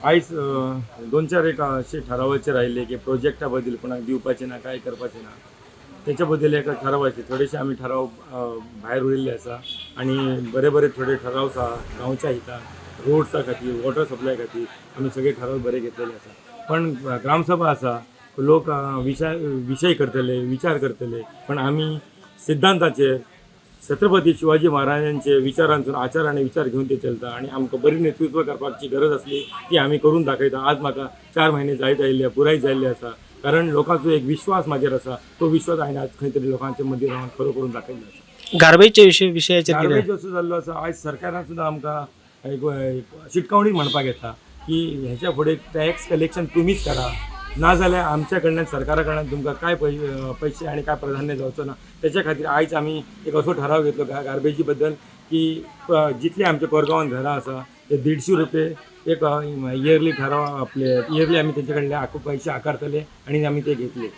आयज दोन चार एक असे ठरावाचे राहिले की प्रोजेक्टा बद्दल कोणाक दिवपाचे ना काय करपाचे ना त्याच्या बद्दल एक ठरवायचे थोडेसे आम्ही ठराव भायर उडयल्ले आसा आणि बरे बरे थोडे ठराव आसा गांवच्या हिता रोड्सा खातीर वॉटर सप्लाय खातीर आमी सगळे ठराव बरे घेतलेले आसा पण ग्रामसभा आसा लोक विषय करतले विचार करतले पण आमी सिद्धांताचेर छत्रपती शिवाजी महाराजांचे विचारांसून आचार आणि विचार घेऊन ते चलता आणि आमकां बरी नेतृत्व करपाची गरज असली ती आमी करून दाखयता. आज म्हाका 4 महिने जायत आयिल्ले पुराय जाल्ले आसा कारण लोकांचो एक विश्वास म्हाजेर आसा तो विश्वास हांवें आज खंय तरी लोकांच्या मदीं रावन खरो करून दाखयल्लो आसा. गार्बेजच्या विशयाचेर गार्बेज असो जाल्लो आसा आयज सरकारान सुद्दां आमकां एक शिटकावणी म्हणपाक येता की हेच्या फुडें टॅक्स कलेक्शन तुमीच करा नाजाल्यार आमच्या कडल्यान सरकारा कडल्यान तुमकां काय पैसे आणि काय प्राधान्य जावचो ना. त्याच्या खातीर आयज आमी एक असो ठराव घेतलो गार्बेजी बद्दल की जितले आमचे कोरगांवान घरां आसा ते 150 रुपये एक इयरली ठराव आपले इयरली आमी तेंचे कडल्यान पयशे आकारतले आणि आमी ते घेतले.